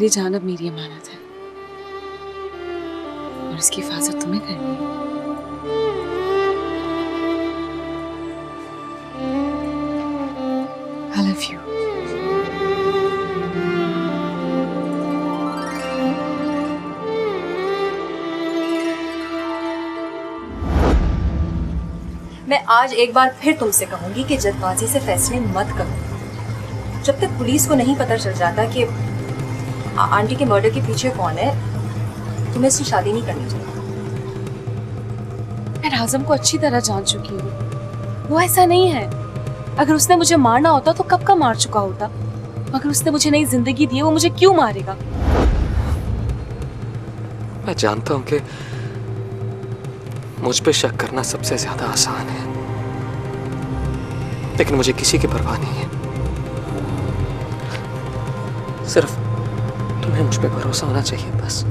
मेरी जान अब मेरी अमानत है और इसकी हिफाजत तुम्हें करनी है। I love you. मैं आज एक बार फिर तुमसे कहूंगी कि जल्दबाजी से फैसले मत करो। जब तक पुलिस को नहीं पता चल जाता कि आंटी के मर्डर के पीछे कौन है, तुम्हें इससे शादी नहीं करनी चाहिए। मैं राज़म को अच्छी तरह जान चुकी हूँ, वो ऐसा नहीं है। अगर उसने मुझे मारना होता तो कब का मार चुका होता। अगर उसने मुझे नई जिंदगी दी है, वो मुझे क्यों मारेगा? मैं जानता हूं कि मुझ पे शक करना सबसे ज्यादा आसान है, लेकिन मुझे किसी की परवाह नहीं है। सिर्फ तुम्हें मुझ पे भरोसा होना चाहिए बस।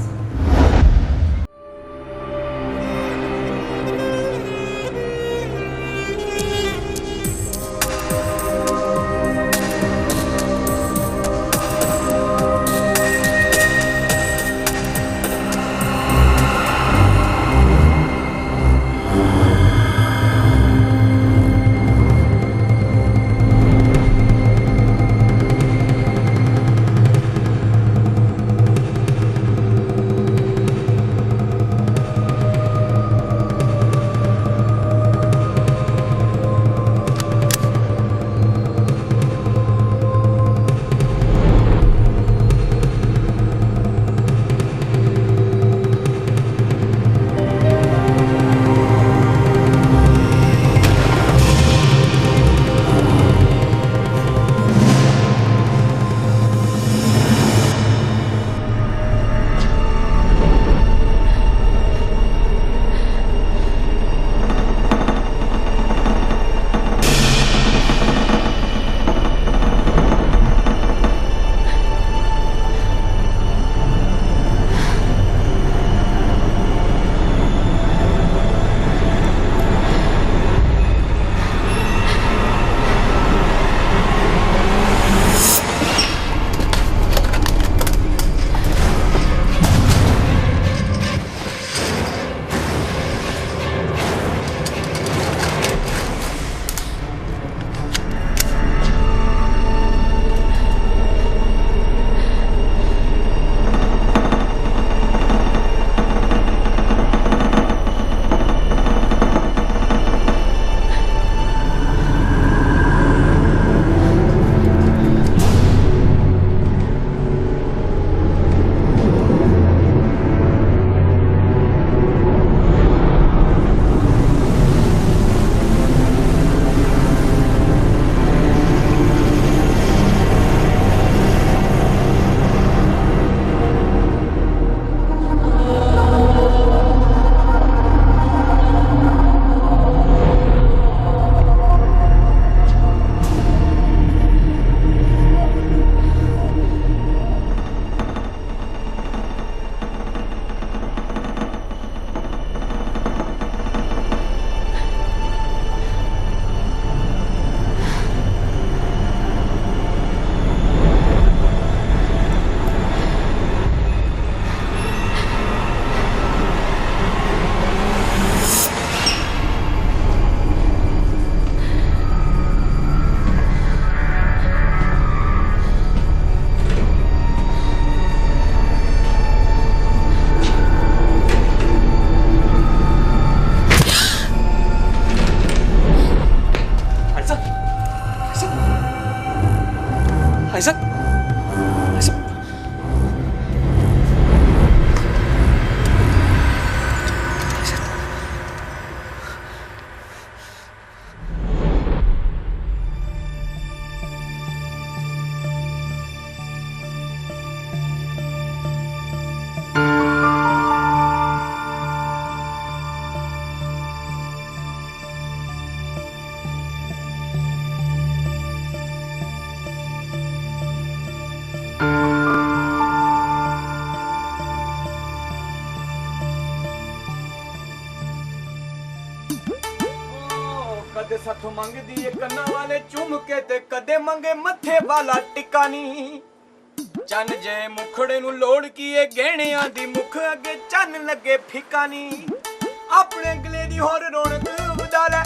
Isaac, Isaac. कदे साथों मंग दिए कन्ना वाले चुम के ते कदे मंगे मथे वाला टिकानी। ਚੰਨ ਜੇ ਮੁਖੜੇ ਨੂੰ ਲੋੜ ਕੀ ਏ ਗਹਿਣਿਆਂ ਦੀ ਮੁਖ ਅੱਗੇ ਚੰਨ ਲੱਗੇ ਫਿੱਕਾ ਨਹੀਂ ਆਪਣੇ ਗਲੇ ਦੀ ਹੋਰ ਰੌਣਕ ਵਧਾ ਲੈ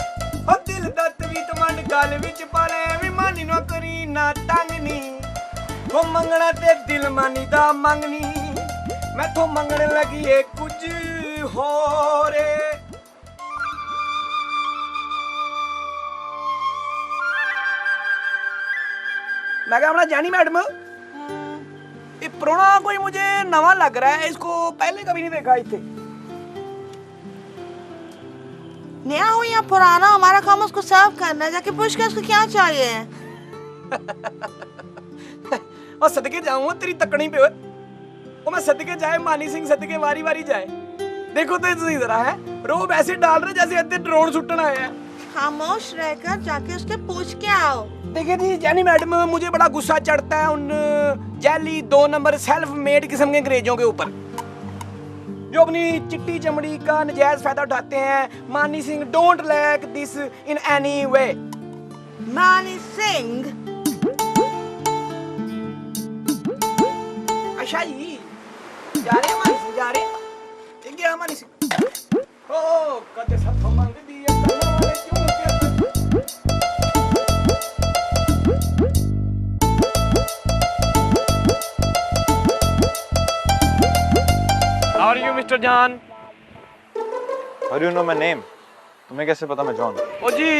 ਉਹ ਦਿਲ ਦਾ ਤਵੀਤ ਮਨ ਗਲ ਵਿੱਚ ਪਾ ਲੈ ਵੀ ਮਾਨੀ ਨਾ ਕਰੀ ਨਾ ਤੰਗ ਨਹੀਂ ਉਹ ਮੰਗਣਾ ਤੇ ਦਿਲ ਮਾਨੀ ਦਾ ਮੰਗਨੀ ਮੈਥੋਂ ਮੰਗਣ ਲੱਗੀ ਏ ਕੁਝ ਹੋਰ मैं क्या अपना जानी मैडम ये प्रोना कोई मुझे नवा लग रहा है इसको पहले कभी नहीं देखा इतने नया हो या पुराना हमारा काम उसको सर्व करना है जाके पूछ के उसको क्या चाहिए और सदके जाऊं तेरी तकड़ी पे वो मैं सदके जाए मानी सिंह सदके वारी वारी जाए देखो तो सही जरा है रोब ऐसे डाल रहे जैसे अद्धे ड्रोन सुटन आए हैं खामोश रहकर जाके उसके पूछ के आओ देखिए जी जैनी मैडम मुझे बड़ा गुस्सा चढ़ता है उन जैली 2 नंबर सेल्फ मेड किस्म के अंग्रेजों के ऊपर जो अपनी चिट्टी चमड़ी का नजायज फायदा उठाते हैं मानी Singh don't like this in any way मानी सिंह अच्छा जी जा रहे हैं मानी सिंह जा रहे हैं ठीक है मानी सिंह ओ कदे साथों मांग दी है करने वाले क्यों क्या How are you, Mr. John? How do you know my name? तुम्हें कैसे पता मैं जॉन? ओ जी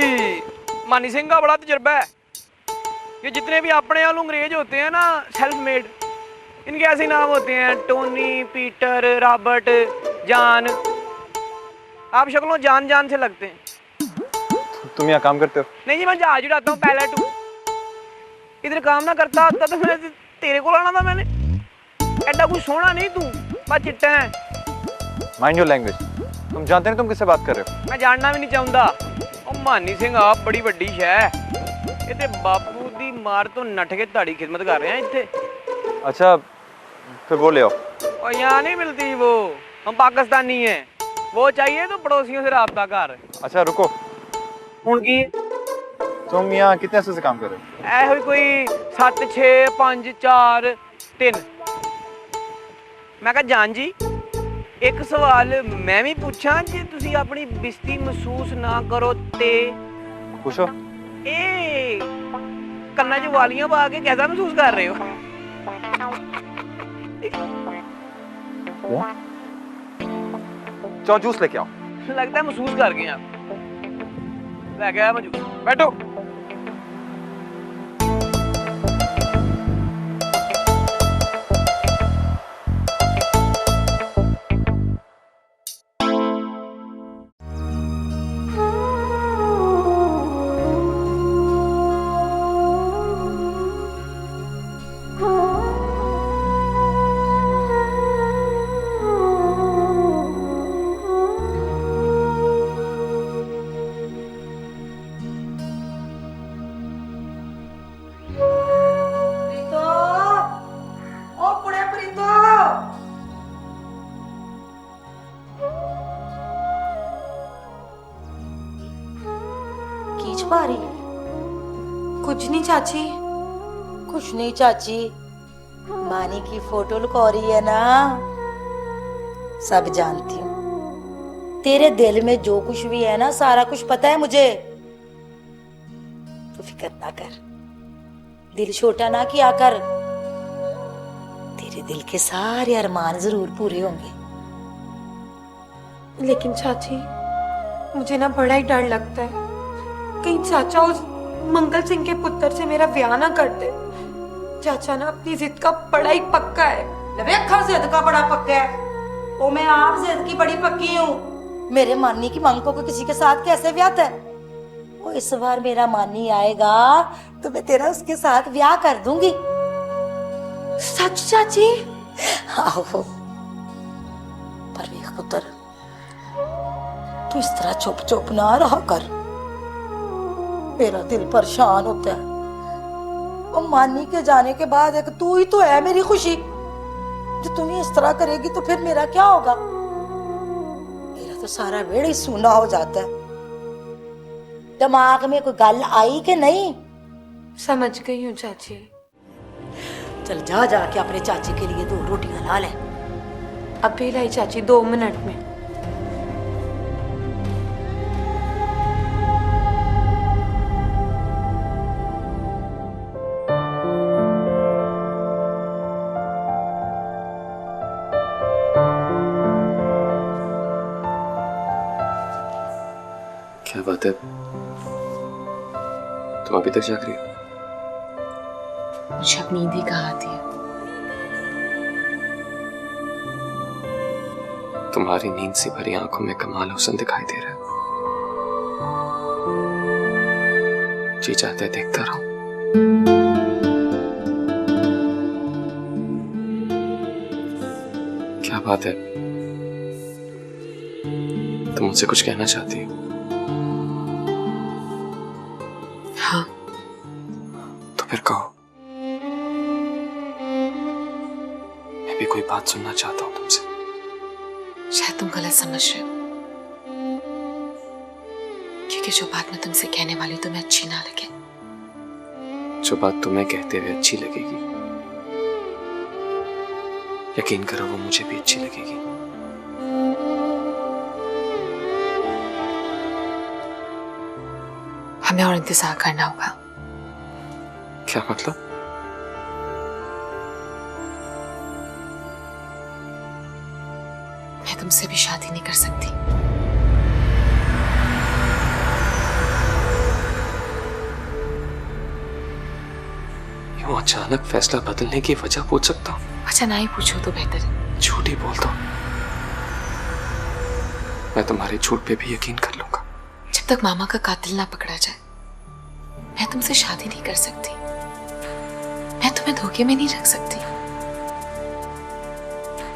मानी सिंह का बड़ा तजुर्बा है ये जितने भी अपने वाले अंग्रेज होते हैं ना सेल्फ मेड इनके ऐसे नाम होते हैं टोनी पीटर रॉबर्ट जॉन आप शक्लों जान जान से लगते हैं तुम यहाँ काम करते हो? नहीं जी मैं जहाज उड़ाता हूँ पायलट इधर काम ना करता होता तो मैं तेरे को लाना था मैंने एडा कुछ सोना नहीं तू बस चिट्टा है Mind your language. तुम जानते नहीं तुम किससे बात कर रहे हो? मैं जानना भी नहीं चाहता ओ मानी सिंह आप बड़ी बड़ी शह ये ते बापू दी मार तो नठ के ताड़ी खिदमत कर रहे हैं इत्थे अच्छा फिर वो ले आओ। और यहाँ नहीं मिलती वो हम पाकिस्तानी हैं वो चाहिए तो पड़ोसियों से राब्ता कर अच्छा रुको हुण की तुम यहाँ कितने अरसे से काम कर रहे हो? ऐ होई कोई 7 6 5 4 3 मैं कहा जान जी एक सवाल मैं भी पूछा जे तुसी अपनी बिस्ती महसूस ना करो ते पूछो। ए कन्ना च वालियां पा के कैसा महसूस कर रहे हो चलो जूस लेके आओ। लगता है महसूस कर गए आप लेके आया मौजूद बैठो कुछ नहीं चाची कुछ नहीं चाची मानी की फोटो लुका रही है ना सब जानती हूँ तेरे दिल में जो कुछ भी है ना सारा कुछ पता है मुझे तो फिक्र ना कर दिल छोटा ना किया कर तेरे दिल के सारे अरमान जरूर पूरे होंगे लेकिन चाची मुझे ना बड़ा ही डर लगता है कहीं चाचा उस मंगल सिंह के पुत्र से मेरा ब्याह ना कर दे चाचा ना अपनी जिद का बड़ा ही पक्का है देखा जिद का बड़ा पक्का है वो मैं आप जिद की बड़ी पक्की हूँ मेरे मानी की मांगों को किसी के साथ कैसे ब्याह है वो इस बार मेरा मानी आएगा तो मैं तेरा उसके साथ ब्याह कर दूंगी सच चाची आओ पर वेख पुत्र तू इस तरह चुप चुप ना रहा कर मेरा दिल परेशान होता है वो मानी के जाने के बाद एक तू ही तो है मेरी खुशी जो तुम इस तरह करेगी तो फिर मेरा क्या होगा मेरा तो सारा वेड़ ही सूना हो जाता है दिमाग में कोई गल आई कि नहीं समझ गई हूँ चाची चल जा जाके अपने चाची के लिए 2 रोटियां ला ले। अभी लाई चाची, 2 मिनट में। क्या बात है, तुम अभी तक जाग रही हो? मुझे अब नींद ही कहाँ आती है। तुम्हारी नींद से भरी आंखों में कमाल हुस्न दिखाई दे रहा है। जी चाहते देखता रहूं। क्या बात है, तुम मुझसे कुछ कहना चाहती हो? हाँ। तो फिर कहो। मैं भी कोई बात सुनना चाहता हूं तुमसे। शायद तुम गलत समझ रहे हो, क्योंकि जो बात मैं तुमसे कहने वाली हूं तुम्हें अच्छी ना लगे। जो बात तुम्हें कहते हुए अच्छी लगेगी, यकीन करो वो मुझे भी अच्छी लगेगी। हमें और इंतजार करना होगा। क्या मतलब? मैं तुमसे भी शादी नहीं कर सकती। यूं अचानक फैसला बदलने की वजह पूछ सकता हूं? अच्छा ना ही पूछो तो बेहतर है। झूठ ही बोल दो, मैं तुम्हारे झूठ पे भी यकीन कर लूंगा। जब तक मामा का कातिल ना पकड़ा जाए मैं तुमसे शादी नहीं कर सकती। मैं तुम्हें धोखे में नहीं रख सकती।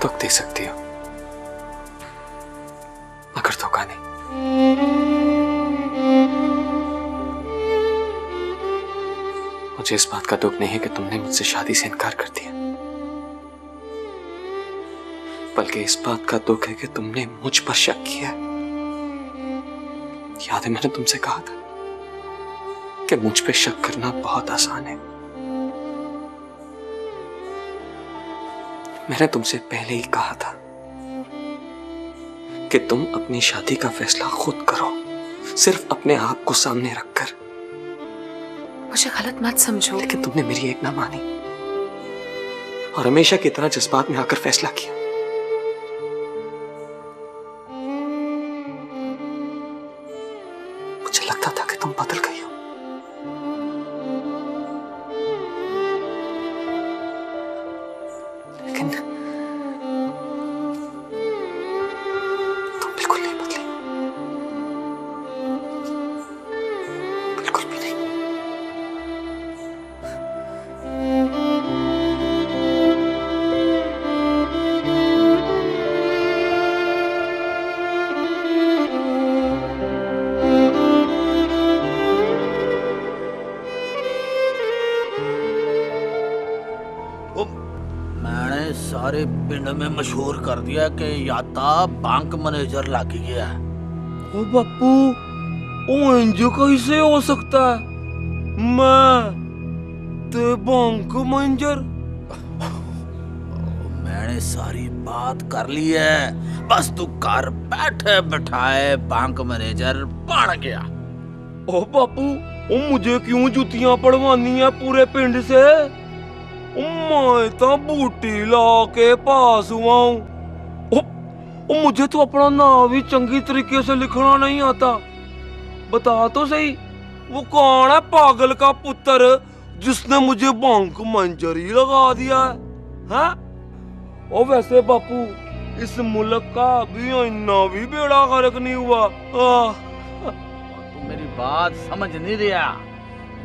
दुख दे सकती हो मगर धोखा नहीं। मुझे इस बात का दुख नहीं है कि तुमने मुझसे शादी से इनकार कर दिया, बल्कि इस बात का दुख है कि तुमने मुझ पर शक किया। याद है मैंने तुमसे कहा था कि मुझ पे शक करना बहुत आसान है। मैंने तुमसे पहले ही कहा था कि तुम अपनी शादी का फैसला खुद करो, सिर्फ अपने आप को सामने रखकर। मुझे गलत मत समझो। लेकिन तुमने मेरी एक ना मानी और हमेशा की तरह जज्बात में आकर फैसला किया। मुझे लगता था कि तुम बदल गई हो, लेकिन तुम बिल्कुल नहीं बदली, बिल्कुल भी नहीं। मैंने सारे पिंड में मशहूर कर दिया कि याता बैंक मैनेजर लाग गया है। ओ बापू, ओ इंज कैसे हो सकता है? मैं ते बैंक मैनेजर? मैंने सारी बात कर ली है, बस तू घर बैठे बैठाए बैंक मैनेजर बन गया। ओ बापू, ओ मुझे क्यों जुतियां पड़वानी है पूरे पिंड से? मैं तो बूटी ला के पास हुआ हूँ। मुझे तो अपना नाम भी चंगी तरीके से लिखना नहीं आता। बता तो सही, वो कौन है पागल का पुत्र जिसने मुझे बैंक मैनेजर ही लगा दिया है? हाँ? ओ वैसे बापू, इस मुल्क का भी इतना भी बेड़ा गर्क नहीं हुआ। तू मेरी बात समझ नहीं रहा।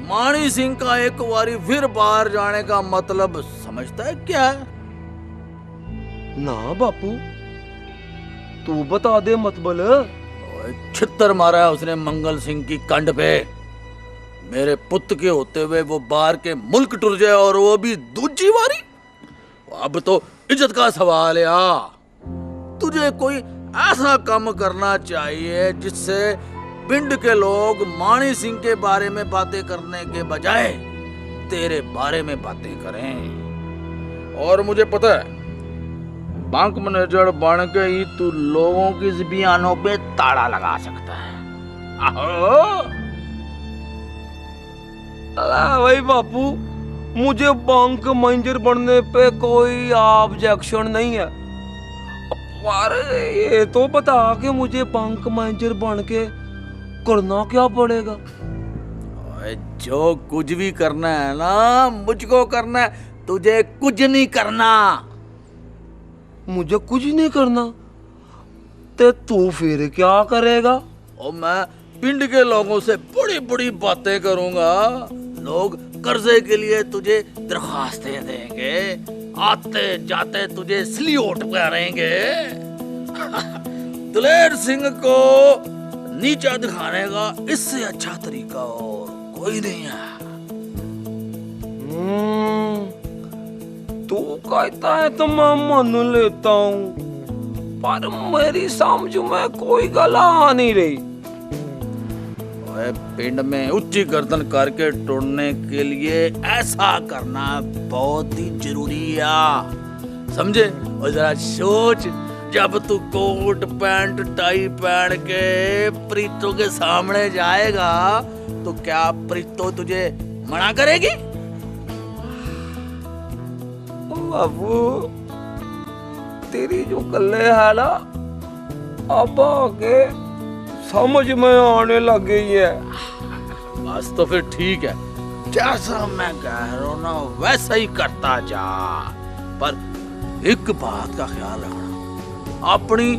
मानी सिंह का एक बारी फिर बाहर जाने का मतलब समझता है क्या है? ना बापू, तू बता दे मतबल। छित्तर मारा है उसने मंगल सिंह की कंड पे। मेरे पुत्र के होते हुए वो बाहर के मुल्क टुर जाए और वो भी दूजी बारी। अब तो इज्जत का सवाल है। तुझे कोई ऐसा काम करना चाहिए जिससे पिंड के लोग मानी सिंह के बारे में बातें करने के बजाय तेरे बारे में बातें करें। और मुझे पता है बैंक मैनेजर बन के ही तू लोगों की ज़बानों पे ताला लगा सकता है। आहो। अरे भाई बापू, मुझे बैंक मैनेजर बनने पे कोई ऑब्जेक्शन नहीं है, पर ये तो बता कि मुझे बैंक मैनेजर बन के करना क्या पड़ेगा? ओए, जो कुछ भी करना है ना मुझको करना है, तुझे कुछ नहीं करना। मुझे कुछ नहीं करना तो तू फिर क्या करेगा? और मैं पिंड के लोगों से बड़ी बड़ी बातें करूंगा। लोग कर्जे के लिए तुझे दरखास्तें देंगे, आते जाते तुझे सल्यूट करेंगे। दिलेर सिंह को नीचा दिखाने का इससे अच्छा तरीका और कोई नहीं है। तू कहता है तो मैं मान लेता हूँ, पर मेरी समझ में कोई गला आ नहीं रही। ओए, पिंड में ऊंची गर्दन करके तोड़ने के लिए ऐसा करना बहुत ही जरूरी है, समझे? और जरा सोच, जब तू कोट पैंट टाई पहन के प्रीतो के सामने जाएगा तो क्या प्रीतो तुझे मना करेगी? बाबू, तेरी जो कल्ले है ना, अब आके समझ में आने लग गई है। बस तो फिर ठीक है, जैसा मैं कह रहा हूं ना वैसा ही करता जा। पर एक बात का ख्याल रखना, अपनी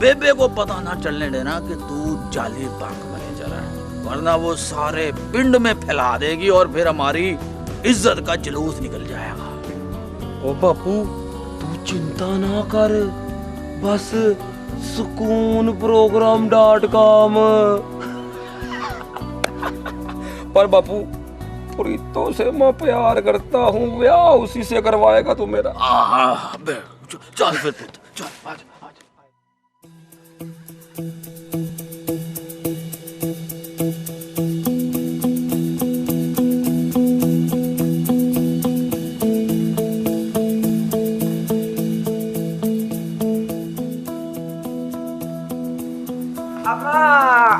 बेबे को पता ना चलने देना कि तू जाली बैंक मैनेजर है, वरना वो सारे पिंड में फैला देगी और फिर हमारी इज्जत का जुलूस निकल जाएगा। ओ बापू, तू चिंता ना कर, बस sukoonprogram.com। पर बापू, प्रीतो से मैं प्यार करता हूँ, ब्याह उसी से करवाएगा तू मेरा। चल फिर पुत्र, चल आजा।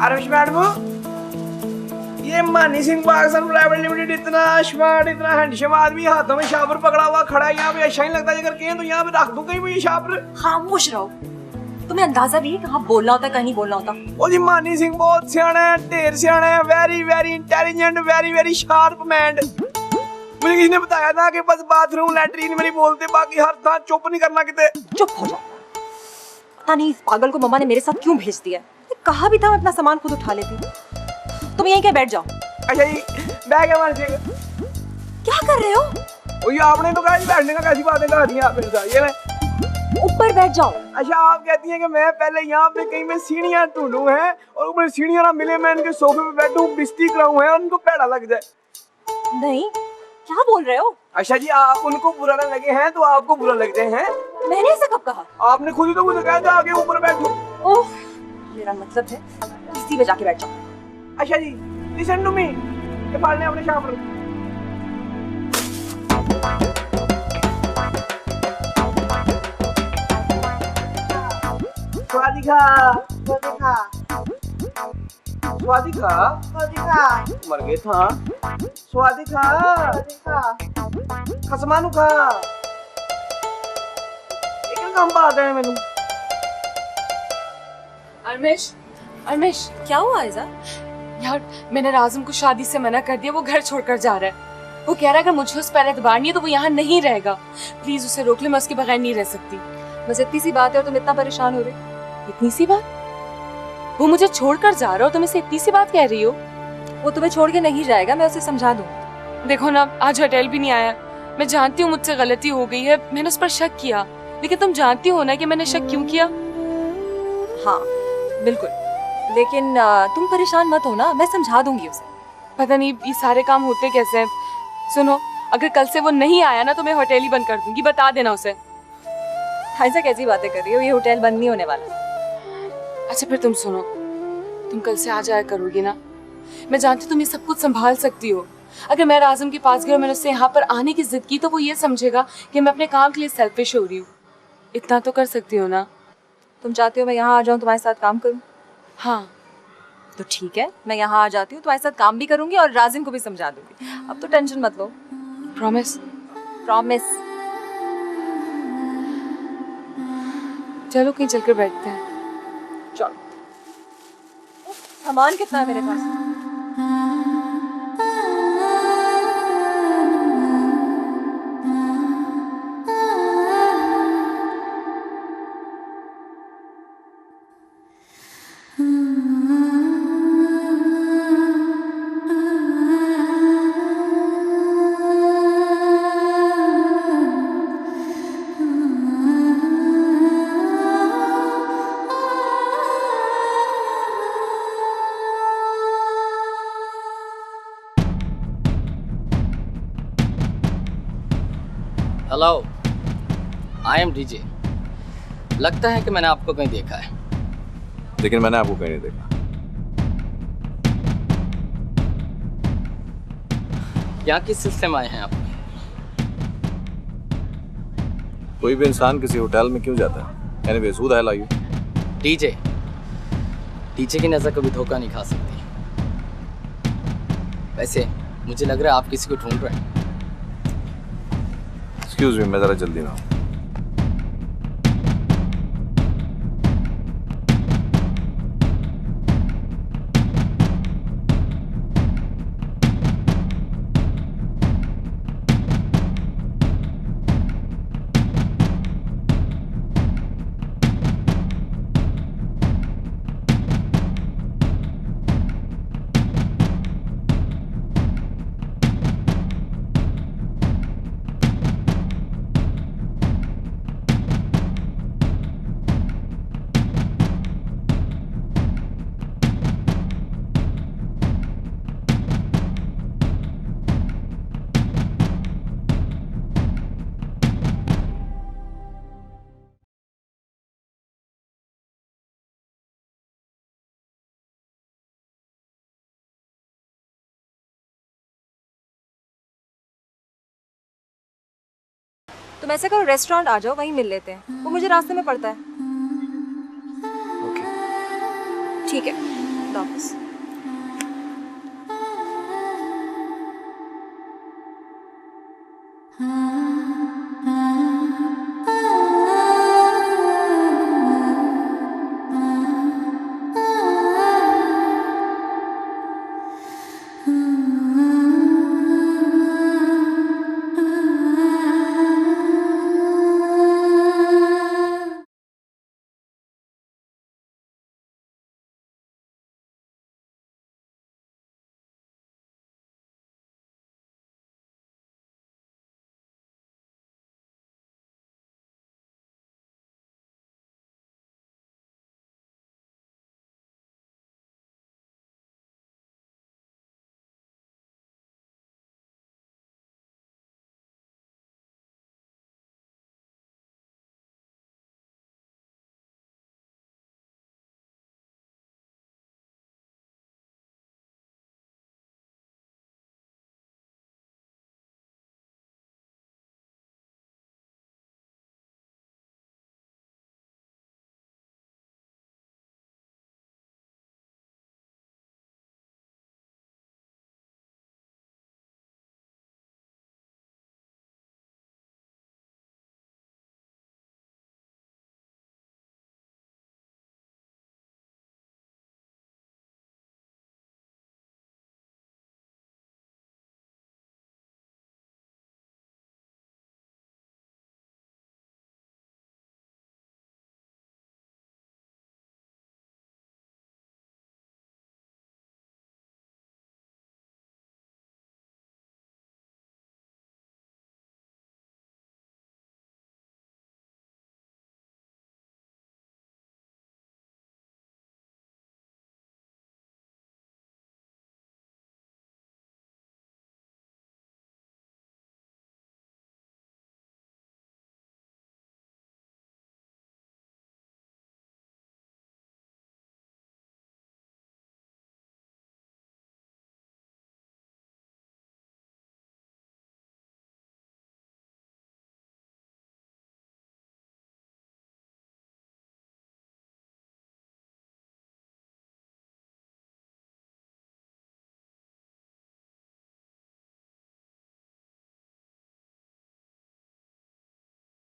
अरविश मैडम, ये मानी सिंह पाकिस्तान प्राइवेट लिमिटेड इतना स्मार्ट, इतना हैंडसम आदमी हाथों में शापर पकड़ा हुआ खड़ा है यहाँ पे, अच्छा नहीं लगता? अगर कहें तो यहाँ पे रख दूं कहीं ये शापर। खामोश रहो, तुम्हें अंदाजा भी है कहाँ बोलना होता है कहीं नहीं बोलना होता। ओ जी, मानी सिंह बहुत सियाना है, ढेर सियाना है, very very intelligent, very very sharp man. मुझे किसी ने बताया था कि बस बाथरूम लैट्रीन में नहीं बोलते, बाकी हर था चुप नहीं करना किते। चुप हो जाओ। पता नहीं इस पागल को मम्मा ने मेरे साथ क्यों भेज दिया। कहा भी था मैं अपना सामान खुद उठा लेती। तुम यहीं क्या बैठ जाओ। अच्छा जी, बैग है मानी सिंह। क्या कर रहे हो? ओ ये आपने तो कहा बैठने का, कैसी बातें कहा दी आप मेरे साथ? ये मैं ऊपर बैठ जाओ। अच्छा, आप कहती हैं कि मैं पहले यहाँ पे कहीं में सीढ़ियाँ ढूंढूं हैं और ऊपर सीढ़ियाँ ना मिले, मैं इनके सोफे पे बैठूं, बिस्ती कराऊं है और उनको पैड़ा लग जाए। नहीं, क्या बोल रहे हो? अच्छा जी, आप उनको बुरा ना लगे हैं तो आपको बुरा लगते हैं? मैंने ऐसा कब कहा? आपने खुद ही तो मुझे कहा था आगे ऊपर बैठो। ओह, मेरा मतलब है इसी में जाके बैठ जाओ। अच्छा जी, लिसन टू मी, ये पालने अपने शापर। स्वादिका, स्वादिका, स्वादिका, स्वादिका, मर गए था। स्वादिका, स्वादिका, खसमानु का। एक काम बात है मैंने। अरमेश, क्या हुआ ऐसा? यार मैंने राज़म को शादी से मना कर दिया, वो घर छोड़कर जा रहा है। वो कह रहा है अगर मुझे उस पर एतबार नहीं है तो वो यहाँ नहीं रहेगा। प्लीज उसे रोक ले, मैं उसके बगैर नहीं रह सकती। बस इतनी सी बात है और तुम इतना परेशान हो रहे? इतनी सी बात? वो मुझे छोड़कर जा रहा है और तुम इसे इतनी सी बात कह रही हो? वो तुम्हें छोड़ के नहीं जाएगा, मैं उसे समझा दूँ। देखो ना, आज होटल भी नहीं आया। मैं जानती हूँ मुझसे गलती हो गई है, मैंने उस पर शक किया, लेकिन तुम जानती हो ना कि मैंने शक क्यों किया। हाँ बिल्कुल, लेकिन तुम परेशान मत हो ना, मैं समझा दूंगी उसे। पता नहीं ये सारे काम होते कैसे हैं। सुनो, अगर कल से वो नहीं आया ना तो मैं होटल ही बंद कर दूंगी, बता देना उसे। ऐसा कैसी बातें कर रही हो, ये होटल बंद नहीं होने वाला। अच्छा फिर तुम सुनो, तुम कल से आ जाया करोगी ना? मैं जानती तुम ये सब कुछ संभाल सकती हो, अगर मैं राजिम के पास गई और मैंने उससे यहाँ पर आने की जिद की तो वो ये समझेगा कि मैं अपने काम के लिए सेल्फिश हो रही हूँ। इतना तो कर सकती हो ना? तुम चाहते हो मैं यहाँ आ जाऊँ, तुम्हारे साथ काम करूँ? हाँ। तो ठीक है, मैं यहाँ आ जाती हूँ, तुम्हारे साथ काम भी करूंगी और राजिम को भी समझा दूंगी। अब तो टेंशन मत लो। प्रॉमिस? प्रॉमिस। चलो कहीं चलकर बैठते हैं। चलो। सामान कितना है मेरे पास? Hello, I am DJ. लगता है कि मैंने आपको कहीं देखा है। लेकिन मैंने आपको कहीं नहीं देखा। यहाँ किस सिलसिले में आए हैं आप? कोई भी इंसान किसी होटल में क्यों जाता है? Anyways, who the hell are you? DJ. DJ की नजर कभी धोखा नहीं खा सकती। वैसे मुझे लग रहा है आप किसी को ढूंढ रहे हैं। एक्सक्यूज मी, मैं जरा जल्दी में हूँ। तुम ऐसे करो, रेस्टोरेंट आ जाओ, वहीं मिल लेते हैं। वो मुझे रास्ते में पड़ता है। ओके। ठीक है, खुदा हाफिज़।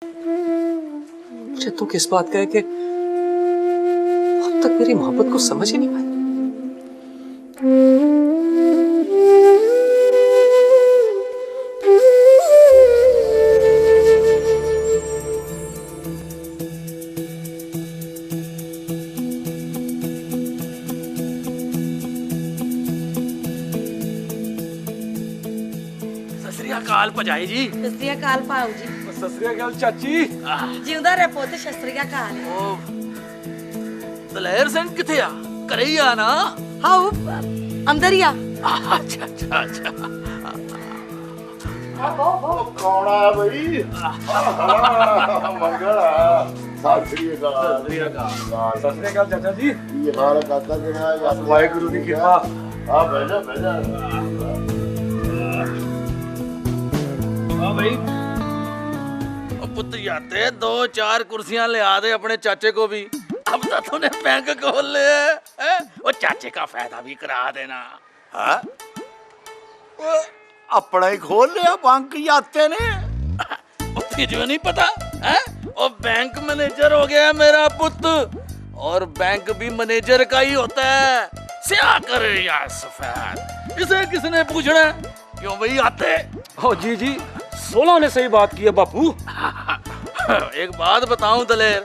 मुझे तो किस बात का है कि अब तक मेरी मोहब्बत को समझ ही नहीं पाई। सत श्री अकाल भजाई जी। ਸਤਿ ਸ੍ਰੀ ਅਕਾਲ ਭਾਊ ਜੀ। ਸਤਿ ਸ੍ਰੀ ਅਕਾਲ ਚਾਚੀ। ਜਿਉਂਦਾ ਰਹਿ ਪੁੱਤ, ਸਤਿ ਸ੍ਰੀ ਅਕਾਲ। ਉਹ ਦਲੇਰ ਸਿੰਘ ਕਿੱਥੇ ਆ? ਘਰੇ ਹੀ ਆ ਨਾ? ਹਾਉ ਅੰਦਰ ਹੀ ਆ। ਅੱਛਾ ਅੱਛਾ ਅੱਛਾ। ਕੌਣ ਆ ਬਈ? ਮੰਗਲ ਆ। ਸਤਿ ਸ੍ਰੀ ਅਕਾਲ। ਸਤਿ ਸ੍ਰੀ ਅਕਾਲ ਚਾਚਾ ਜੀ। ਕੀ ਹਾਲ ਕਰਦਾ ਕਿਹਾ ਯਾਰ? ਵਾਹਿਗੁਰੂ ਦੀ ਕਿਰਪਾ। ਆ ਬਹਿ ਜਾ ਬਹਿ ਜਾ। ਹਾਂ ਬਈ। पुत जाते 2-4 कुर्सियां ले आ दे अपने चाचे को भी। अब तो तूने बैंक खोल लिया है? वो चाचे का फायदा भी करा देना। हाँ? अपना ही खोल लिया बैंक जाते ने। वो तुझे नहीं पता है? वो बैंक मैनेजर हो गया मेरा पुत, और बैंक भी मैनेजर का ही होता है। स्या करे या सफेद, इसे किसने पूछना? क्यों भाई आते? ओ जी जी, 16 ने सही बात की है बापू। एक बात बताऊं दलेर,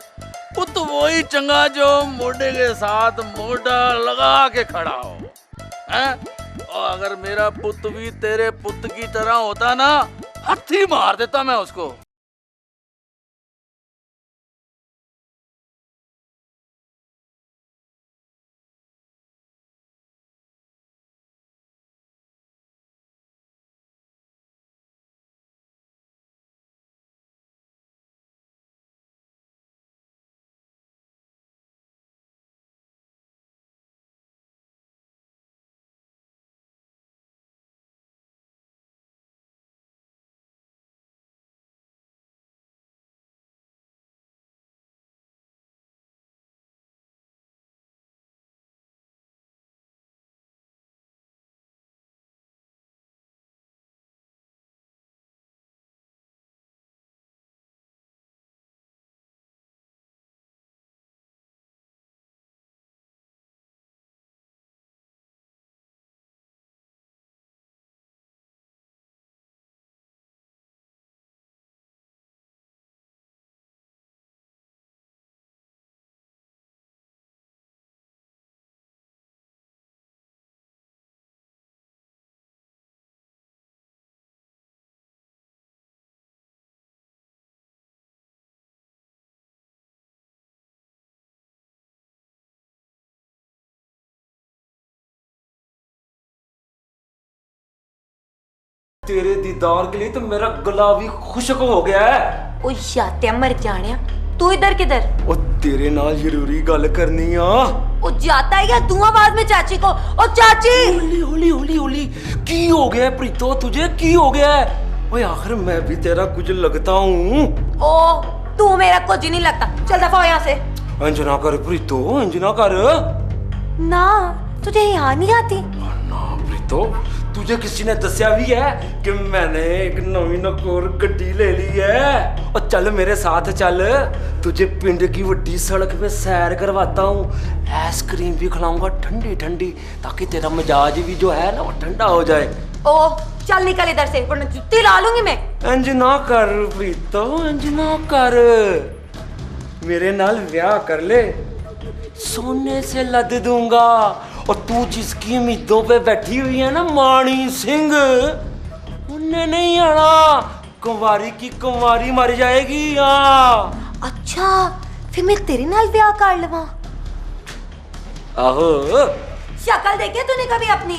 पुत वही चंगा जो मोढे के साथ मोढा लगा के खड़ा हो, हैं? और अगर मेरा पुत भी तेरे पुत की तरह होता ना, हथी मार देता मैं उसको। तेरे दीदार के लिए तो मेरा गला भी खुशक हो गया है। ओ जाते मर जाने, तू इधर किधर? ओ तेरे नाल जरूरी गल करनी आ। ओ जाता है या तू आवाज में चाची को, ओ चाची। होली होली होली होली की हो गया है प्रीतो? तुझे की हो गया है? ओए आखिर मैं भी तेरा कुछ लगता हूँ। ओ तू मेरा कुछ नहीं लगता, चल दफा हो यहाँ से। अंजना कर प्रीतो, अंजना कर ना तुझे यहाँ नहीं आती? ना प्रीतो, तुझे किसी ने दसिया भी है कि मैंने एक नवी नकोर गड्डी ले ली है। और चल मेरे साथ चल, तुझे पिंड की वड्डी सड़क पे सैर करवाता हूँ, आइसक्रीम भी खिलाऊंगा ठंडी ठंडी, ताकि तेरा मिजाज भी जो है ना वो ठंडा हो जाए। ओ चल निकल इधर से, वरना जुत्ती ला लूंगी मैं। इंज ना कर प्रीतो, इंज ना कर, मेरे नाल ब्याह कर ले, सोने से लद दूंगा। और तू जिसकी उम्मीदों पे बैठी हुई है ना मानी सिंह, उन्हें नहीं आना, कुंवारी की कुंवारी मर जाएगी यहाँ। अच्छा फिर मैं तेरे नाल ब्याह कर लवा? आहो शक्ल देखे तूने कभी अपनी?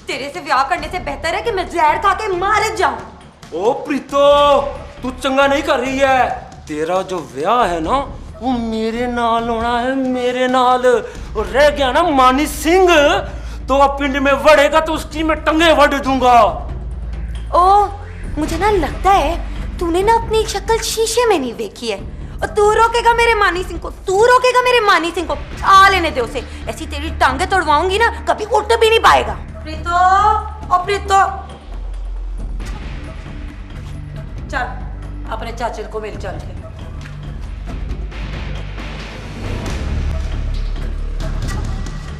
तेरे से ब्याह करने से बेहतर है कि मैं जहर खा के मार जाऊं। ओ प्रीतो, तू चंगा नहीं कर रही है। तेरा जो ब्याह है ना वो मेरे नाल होना है, मेरे नाल। और रह गया ना मानी सिंह, तो अब पिंड में वड़ेगा तो उसकी मैं टंगे वड़ दूंगा। ओ मुझे ना लगता है तूने ना अपनी शक्ल शीशे में नहीं देखी है। और तू रोकेगा मेरे मानी सिंह को, तू रोकेगा मेरे मानी सिंह को? आ लेने दे उसे, ऐसी तेरी टांगे तोड़वाऊंगी ना कभी उठ भी नहीं पाएगा। प्रीतो, ओ प्रीतो, चल अपने चाचे को मिल चल के।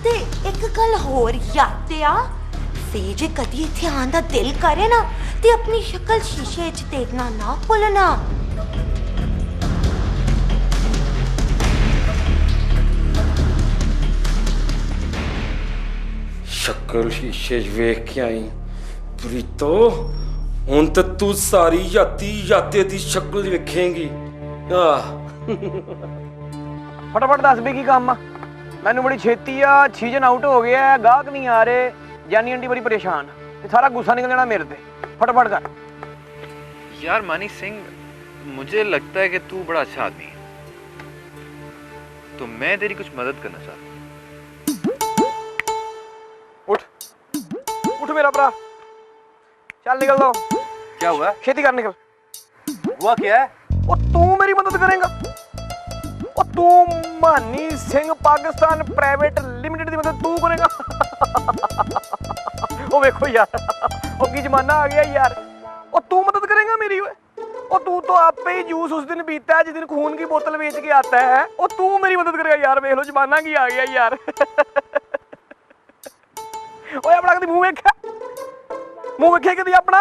ते एक गल होर याद आ से जे कदी इत्थे आन दा दिल करे ना ते अपनी शक्ल शीशे च देखना ना भुल्लना। शक्ल शीशे च वेख के आई प्रीतो, हुण ते तू सारी याते दी शक्ल वेखेंगी। फटाफट दस भी की काम आ, मैनू बड़ी छेती आ, सीजन आउट हो गया है, गाहक नहीं आ रहे, जानी आंटी बड़ी परेशान, ते सारा गुस्सा निकल जाना मेरे ते। फटाफट कर। यार मानी सिंह, मुझे लगता है कि तू बड़ा अच्छा आदमी है, तो मैं तेरी कुछ मदद करना चाहता हूँ। उठ मेरा भरा, चल निकल दो। क्या हुआ? खेती कर, निकल। हुआ क्या है? ओ तू मेरी मदद करेगा? ओ तू मानी सिंह पाकिस्तान प्राइवेट लिमिटेड की मदद तू करेगा? ओ देखो यार, ओ की जमाना आ गया यार। ओ तू मदद करेगा मेरी? ओ तू तो आपे ही जूस उस दिन पीता है जिस दिन खून की बोतल बेच के आता है। ओ तू मेरी मदद करेगा यार? देख लो जमाना की आ गया यार। ओए अपना कभी मुंह वेख्या? मुंह वेख्या कभी अपना?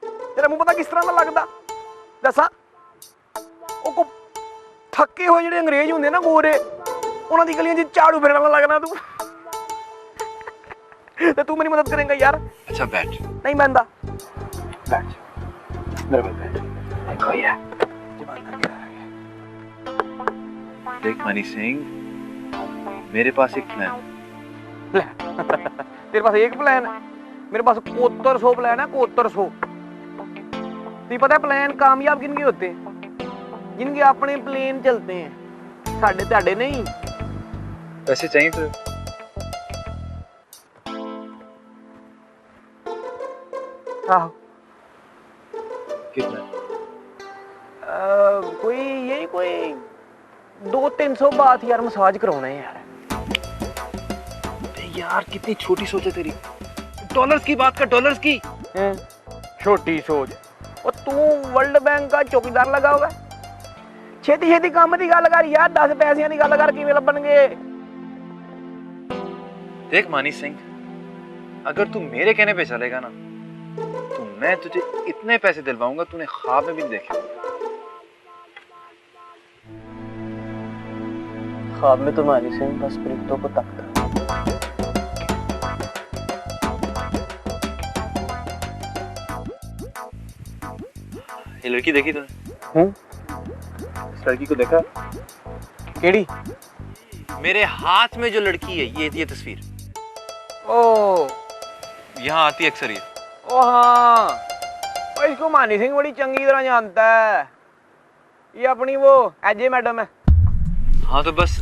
तेरा मुंह पता किस तरह का लगता दसा? ओ को थके हुए ਜਿਹੜੇ अंग्रेज ਹੁੰਦੇ ਨਾ ਗੋਰੇ, ਉਹਨਾਂ ਦੀ ਗਲੀਆਂ 'ਚ ਝਾੜੂ ਫੇਰਨ ਵਾਲਾ ਲੱਗਣਾ ਤੂੰ। ਤੇ ਤੂੰ ਮੇਰੀ ਮਦਦ ਕਰੇਂਗਾ यार? अच्छा बैठ। नहीं बंदा बैठ मेरे पास बैठ। देखो यार, देख मानी सिंह, मेरे पास एक प्लान। तेरे पास एक प्लान है? मेरे पास 7100 प्लान है, 7100। तुझे पता है प्लान कामयाब किनके होते हैं? जिनके अपने प्लेन चलते हैं, साढ़े ताड़े नहीं। पैसे चाहिए तो आहो। कितना? कोई यही कोई 200-300 बात यार, मसाज करवाना है यार। यार कितनी छोटी सोच है तेरी। डॉलर्स की बात कर, डॉलर्स की। छोटी सोच? और तू वर्ल्ड बैंक का चौकीदार लगा हुआ है? छेती छेती काम की गल कर यार, 10 पैसिਆਂ ਦੀ ਗੱਲ कर किवें ਲੱਭਣਗੇ? देख मानी सिंह, अगर तू मेरे कहने पे चलेगा ना, तो मैं तुझे इतने पैसे दिलवाऊंगा तूने ख्वाब में भी नहीं देखे। ख्वाब में तो मानी सिंह बस प्रीतों को तकता। ये लड़की देखी तूने? इस लड़की को देखा? केड़ी? मेरे हाथ में जो लड़की है, ये तस्वीर। ओ यहाँ आती अक्सर ये। ओ हाँ, और इसको मानी सिंह बड़ी चंगी तरह जानता है। ये अपनी वो एजे मैडम है। हाँ तो बस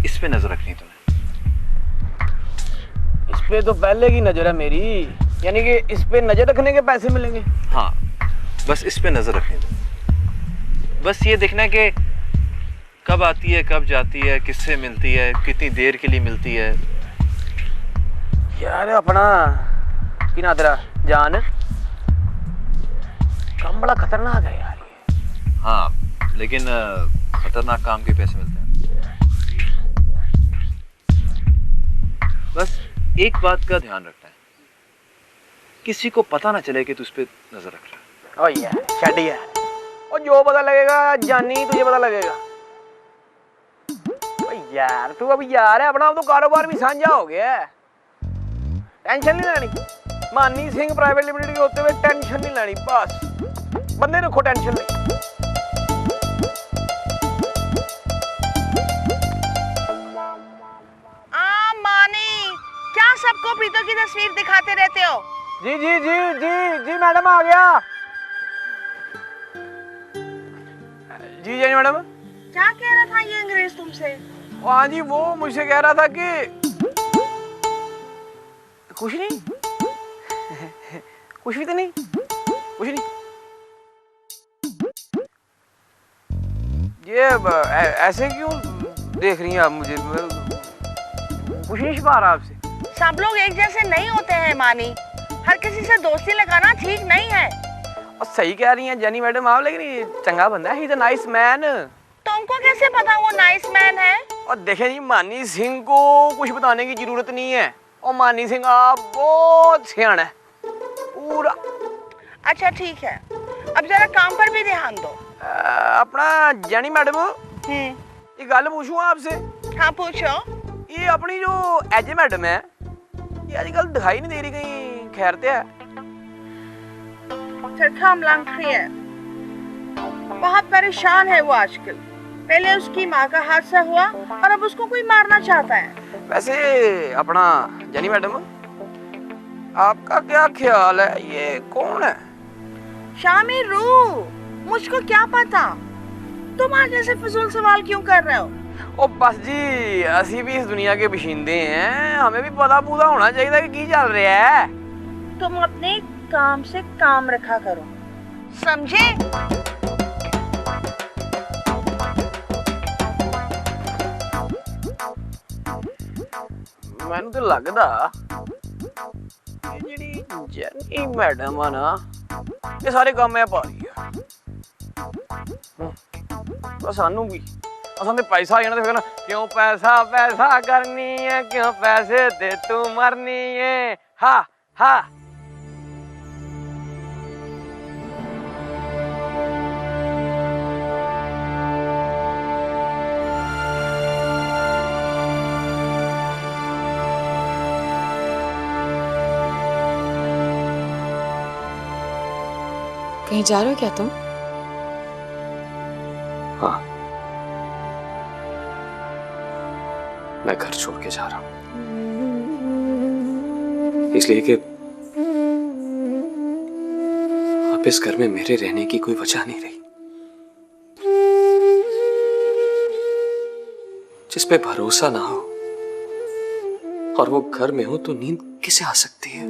इस पे नजर रखनी तूने। इस पे तो पहले की नजर है मेरी, यानी कि इस पे नजर रखने के पैसे मिलेंगे? हाँ बस इस पे नजर रखनी तूने। बस ये देखना कि कब आती है, कब जाती है, किससे मिलती है, कितनी देर के लिए मिलती है। यार अपना की ना तेरा जान, काम बड़ा खतरनाक है यार ये। हाँ लेकिन खतरनाक काम के पैसे मिलते हैं। बस एक बात का ध्यान रखना है, किसी को पता ना चले कि तू उस पे नजर रख रहा है। ओ यार छड़ यार, और जो पता लगेगा जानी तुझे पता लगेगा। ओ यार तू अब यार है अपना, अब तो कारोबार भी साझा हो गया है, टेंशन नहीं लेनी। मानी सिंह प्राइवेट लिमिटेड के होते हुए टेंशन नहीं लेनी, बस बंदे रखो टेंशन नहीं। क्या सबको प्रीतो की तस्वीर दिखाते रहते हो? जी जी जी जी जी मैडम आ गया। जी जी मैडम। क्या कह रहा था ये अंग्रेज तुमसे? हाँ जी, वो मुझसे कह रहा था कि कुछ नहीं, कुछ भी तो नहीं, कुछ नहीं। ये ऐसे क्यों देख रही हैं आप मुझे? कुछ नहीं छिपा रहा आपसे। सब लोग एक जैसे नहीं होते हैं मानी, हर किसी से दोस्ती लगाना ठीक नहीं है। और सही कह रही हैं जैनी मैडम आप, लेकिन ये चंगा बंदा है, he is a nice man. तुमको कैसे पता वो नाइस मैन है? और देखें जी, मानी सिंह को कुछ बताने की जरूरत नहीं है, और मानी सिंह आप बहुत सियाना है पूरा। अच्छा ठीक है, अब जरा काम पर भी ध्यान दो। अपना जैनी मैडम, ये गल पूछूं आपसे? हाँ पूछो। ये अपनी जो एजे मैडम है, ये आजकल दिखाई नहीं दे रही, कहीं खैर ते है? है, बहुत परेशान है वो आजकल। पहले उसकी माँ का हादसा हुआ और अब उसको कोई मारना चाहता है। वैसे अपना जैनी मैडम, आपका क्या ख्याल है, ये कौन है? शामी रू, मुझको क्या पता, तुम आज ऐसे फिजूल सवाल क्यों कर रहे हो? ओ बस जी, असी भी इस दुनिया के बशिंदे हैं, हमें भी पता पूरा होना चाहिए कि की चल रहा है। तुम अपने काम से काम रखा करो, समझे? मैनू तो लगदा ये जेडी जैनी मैडम है ना, ये सारे काम मैं पा रही है। तो सानू भी असां ते पैसा आ जाना, तो फिर क्यों पैसा पैसा करनी है, क्यों पैसे दे तू मरनी है, हा हा। कहीं जा रहे हो क्या तुम? हाँ, मैं घर छोड़ के जा रहा हूं, इसलिए कि अब इस घर में मेरे रहने की कोई वजह नहीं रही। जिस पे भरोसा ना हो और वो घर में हो तो नींद कैसे आ सकती है?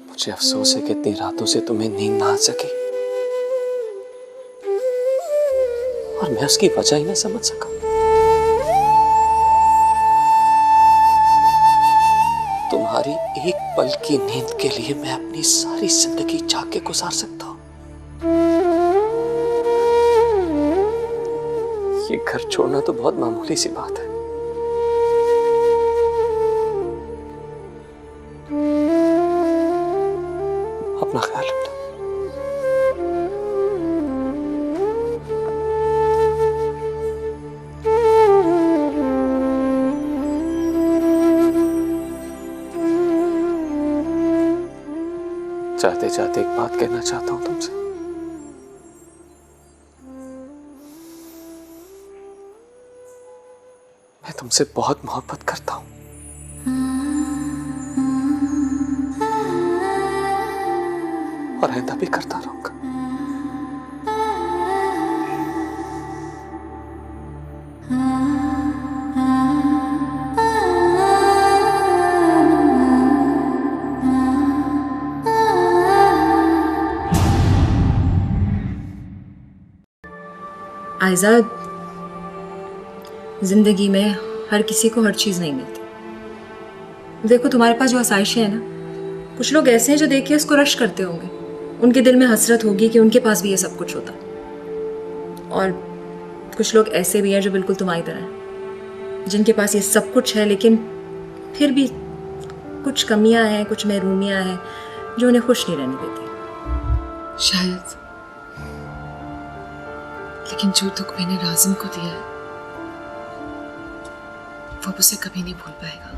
मुझे अफसोस है कि इतनी रातों से तुम्हें नींद ना आ सकी और मैं उसकी वजह ही ना समझ सका। तुम्हारी एक पल की नींद के लिए मैं अपनी सारी जिंदगी जाग के गुजार सकता हूं। ये घर छोड़ना तो बहुत मामूली सी बात है। अपना ख्याल रखना। चाहते चाहते एक बात कहना चाहता हूं तुमसे। मैं तुमसे बहुत मोहब्बत करता हूं और आइंदा भी करता रहूंगा। आइज़ा, जिंदगी में हर किसी को हर चीज़ नहीं मिलती। देखो तुम्हारे पास जो आसाइशें हैं ना, कुछ लोग ऐसे हैं जो देख के उसको रश करते होंगे, उनके दिल में हसरत होगी कि उनके पास भी ये सब कुछ होता। और कुछ लोग ऐसे भी हैं जो बिल्कुल तुम्हारी तरह हैं, जिनके पास ये सब कुछ है लेकिन फिर भी कुछ कमियां हैं, कुछ महरूमियां हैं जो उन्हें खुश नहीं रहने देती। शायद, लेकिन जो दुख मैंने राजिम को दिया है वो उसे कभी नहीं भूल पाएगा।